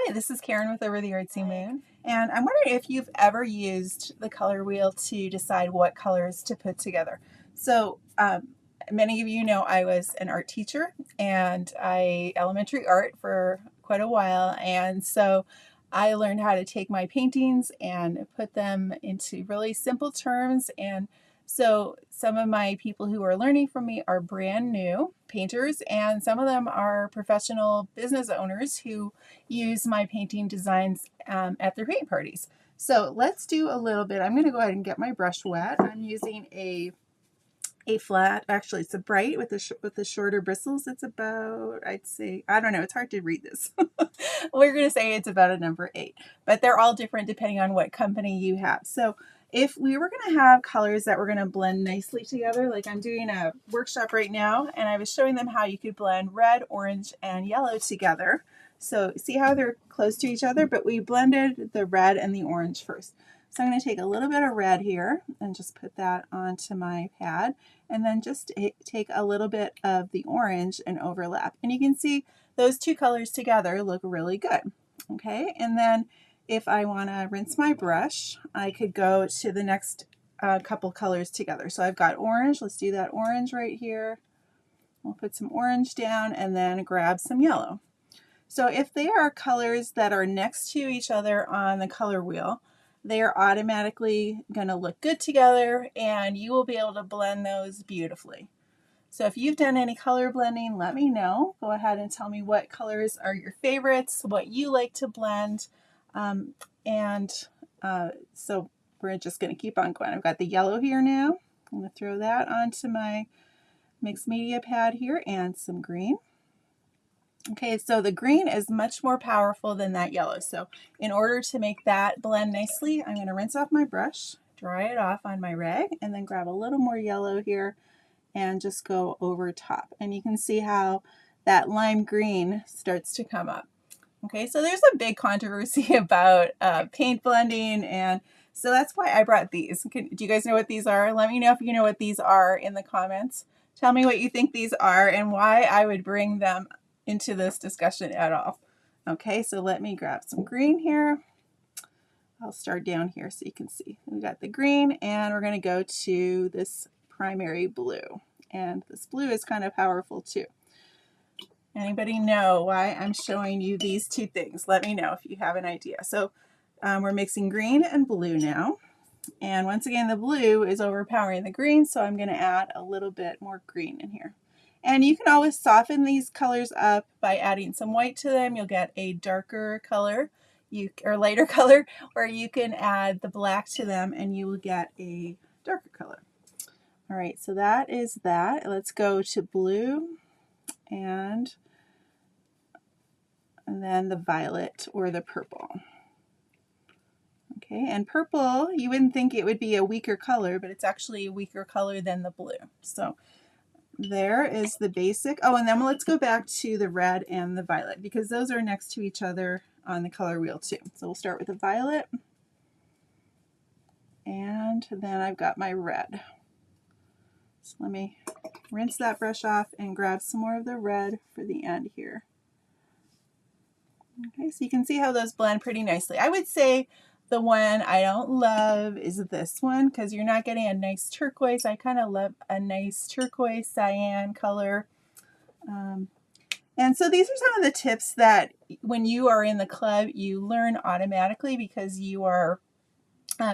Hi, this is Karen with Over the Artsy Moon, and I'm wondering if you've ever used the color wheel to decide what colors to put together. So, many of you know I was an art teacher and I elementary art for quite a while, and so I learned how to take my paintings and put them into really simple terms. And so some of my people who are learning from me are brand new painters, and some of them are professional business owners who use my painting designs at their paint parties. So let's do a little bit. I'm going to go ahead and get my brush wet. I'm using a flat, actually it's a bright with the shorter bristles. It's about, I'd say, I don't know, it's hard to read this. We're going to say it's about a number 8, but they're all different depending on what company you have. So if we were going to have colors that were going to blend nicely together, like I'm doing a workshop right now, and I was showing them how you could blend red, orange, and yellow together. So see how they're close to each other, but we blended the red and the orange first. So I'm going to take a little bit of red here and just put that onto my pad, and then just take a little bit of the orange and overlap. And you can see those two colors together look really good. Okay, and then if I want to rinse my brush, I could go to the next couple colors together. So I've got orange. Let's do that orange right here. We'll put some orange down and then grab some yellow. So if they are colors that are next to each other on the color wheel, they are automatically going to look good together, and you will be able to blend those beautifully. So if you've done any color blending, let me know. Go ahead and tell me what colors are your favorites, what you like to blend. So we're just going to keep on going. I've got the yellow here now. I'm going to throw that onto my mixed media pad here, and some green. Okay, so the green is much more powerful than that yellow. So in order to make that blend nicely, I'm going to rinse off my brush, dry it off on my rag, and then grab a little more yellow here and just go over top. And you can see how that lime green starts to come up. Okay, so there's a big controversy about paint blending, and so that's why I brought these. Do you guys know what these are? Let me know if you know what these are in the comments. Tell me what you think these are and why I would bring them into this discussion at all. Okay, so let me grab some green here. I'll start down here so you can see. We got the green, and we're going to go to this primary blue. And this blue is kind of powerful too. Anybody know why I'm showing you these two things? Let me know if you have an idea. So we're mixing green and blue now. And once again, the blue is overpowering the green, so I'm going to add a little bit more green in here. And you can always soften these colors up by adding some white to them. You'll get a darker color or lighter color, or you can add the black to them and you will get a darker color. All right, so that is that. Let's go to blue and then the violet or the purple. Okay, and purple, you wouldn't think it would be a weaker color, but it's actually a weaker color than the blue. So there is the basic. Oh, and then let's go back to the red and the violet, because those are next to each other on the color wheel too. So we'll start with the violet, and then I've got my red. So let me rinse that brush off and grab some more of the red for the end here. Okay, so you can see how those blend pretty nicely. I would say the one I don't love is this one, because you're not getting a nice turquoise. I kind of love a nice turquoise cyan color. And so these are some of the tips that when you are in the club, you learn automatically because you are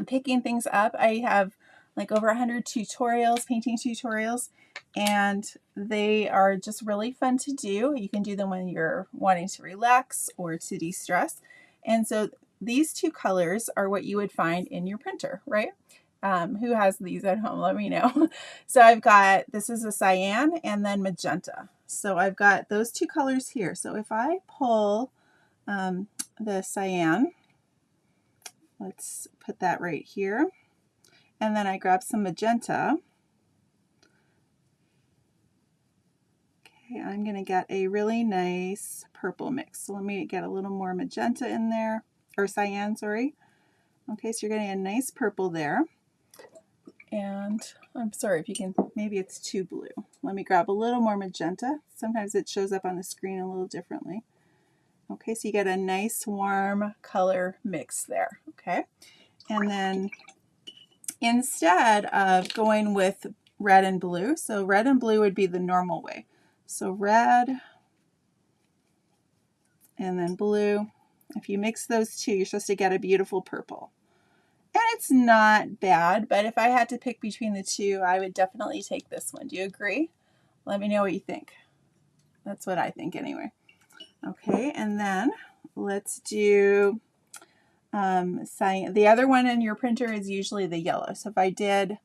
picking things up. I have like over 100 tutorials, painting tutorials, and they are just really fun to do. You can do them when you're wanting to relax or to de-stress. And so these two colors are what you would find in your printer, right? Who has these at home? Let me know. So I've got, this is a cyan and then magenta. So I've got those two colors here. So if I pull the cyan, let's put that right here, and then I grab some magenta. Okay, I'm going to get a really nice purple mix. So let me get a little more magenta in there, or cyan, sorry. Okay, so you're getting a nice purple there. And I'm sorry if you can, maybe it's too blue. Let me grab a little more magenta. Sometimes it shows up on the screen a little differently. Okay, so you get a nice warm color mix there. Okay, and then instead of going with red and blue, so red and blue would be the normal way. So red and then blue. If you mix those two, you're supposed to get a beautiful purple. And it's not bad, but if I had to pick between the two, I would definitely take this one. Do you agree? Let me know what you think. That's what I think anyway. Okay, and then let's do cyan. The other one in your printer is usually the yellow. So if I did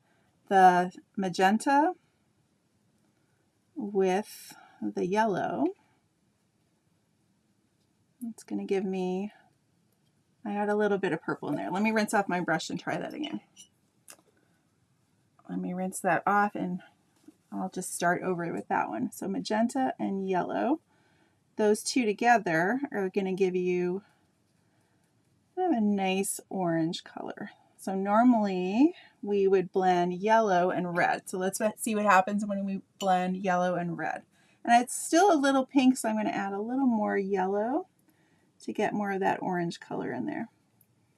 the magenta with the yellow, it's going to give me, I had a little bit of purple in there. Let me rinse off my brush and try that again. Let me rinse that off and I'll just start over with that one. So magenta and yellow, those two together are going to give you a nice orange color. So normally we would blend yellow and red. So let's see what happens when we blend yellow and red. And it's still a little pink, so I'm going to add a little more yellow to get more of that orange color in there.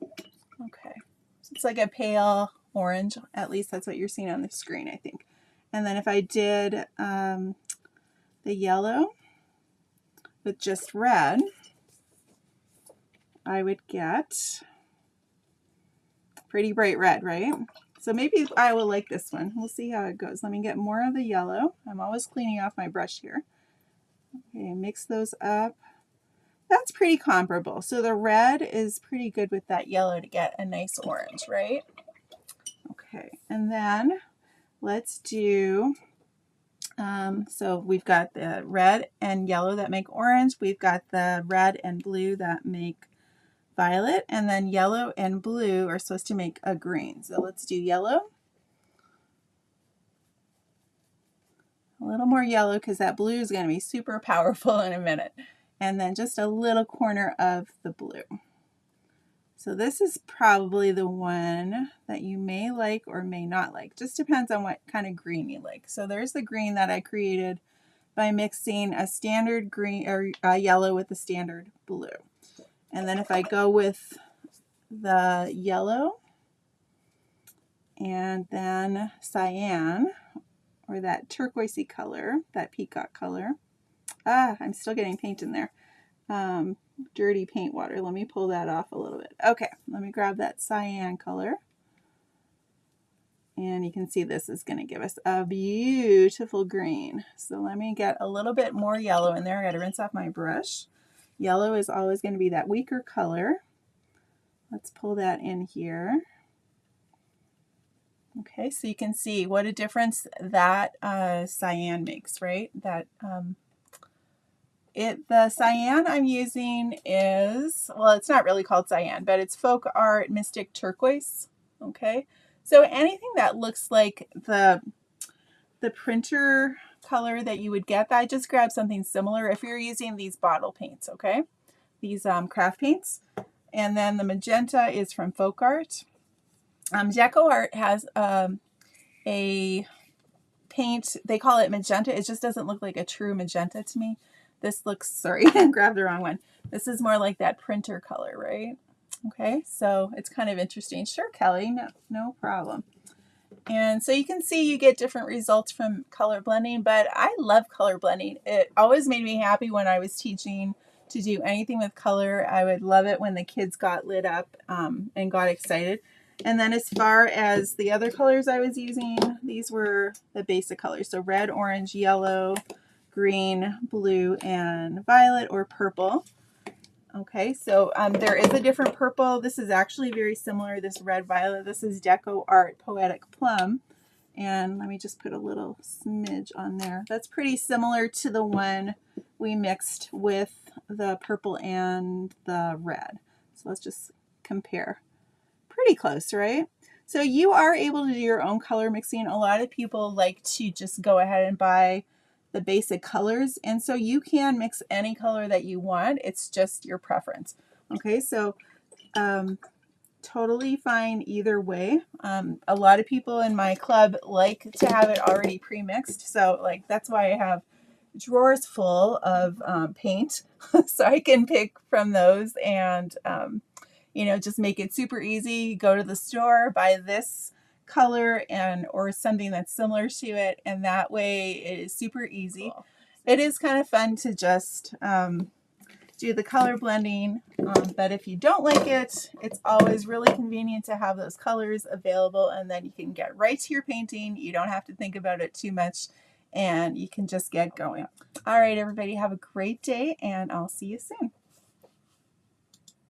Okay, so it's like a pale orange, at least that's what you're seeing on the screen, I think. And then if I did the yellow with just red, I would get pretty bright red, right? So maybe I will like this one. We'll see how it goes. Let me get more of the yellow. I'm always cleaning off my brush here. Okay, mix those up. That's pretty comparable. So the red is pretty good with that yellow to get a nice orange, right? Okay, and then let's do, so we've got the red and yellow that make orange. We've got the red and blue that make violet, and then yellow and blue are supposed to make a green. So let's do yellow. A little more yellow because that blue is going to be super powerful in a minute. And then just a little corner of the blue. So this is probably the one that you may like or may not like. Just depends on what kind of green you like. So there's the green that I created by mixing a standard green or yellow with the standard blue. And then if I go with the yellow and then cyan, or that turquoisey color, that peacock color. I'm still getting paint in there. Dirty paint water. Let me pull that off a little bit. Okay, let me grab that cyan color. And you can see this is going to give us a beautiful green. So let me get a little bit more yellow in there. I got to rinse off my brush. Yellow is always going to be that weaker color. Let's pull that in here. Okay, so you can see what a difference that cyan makes, right? That the cyan I'm using is, well, it's not really called cyan, but it's Folk Art Mystic Turquoise. Okay, so anything that looks like the printer color that you would get, I just grab something similar if you're using these bottle paints, okay? These craft paints. And then the magenta is from Folk Art. Deco Art has a paint, they call it magenta. It just doesn't look like a true magenta to me. This looks, sorry, I grabbed the wrong one. This is more like that printer color, right? Okay, so it's kind of interesting. Sure, Kelly, no problem. And so you can see you get different results from color blending, but I love color blending. It always made me happy when I was teaching to do anything with color. I would love it when the kids got lit up and got excited. And then as far as the other colors I was using, these were the basic colors. So red, orange, yellow, green, blue, and violet or purple. Okay, so there is a different purple. This is actually very similar, this red violet. This is Deco Art Poetic Plum. And let me just put a little smidge on there. That's pretty similar to the one we mixed with the purple and the red. So let's just compare. Pretty close, right? So you are able to do your own color mixing. A lot of people like to just go ahead and buy the basic colors, and so you can mix any color that you want. It's just your preference. Okay, so totally fine either way. A lot of people in my club like to have it already pre-mixed, so like that's why I have drawers full of paint, so I can pick from those and you know, just make it super easy. Go to the store, buy this color and or something that's similar to it, and that way it is super easy. Cool. It is kind of fun to just do the color blending, but if you don't like it, it's always really convenient to have those colors available, and then you can get right to your painting. You don't have to think about it too much, and you can just get going. All right, everybody, have a great day, and I'll see you soon.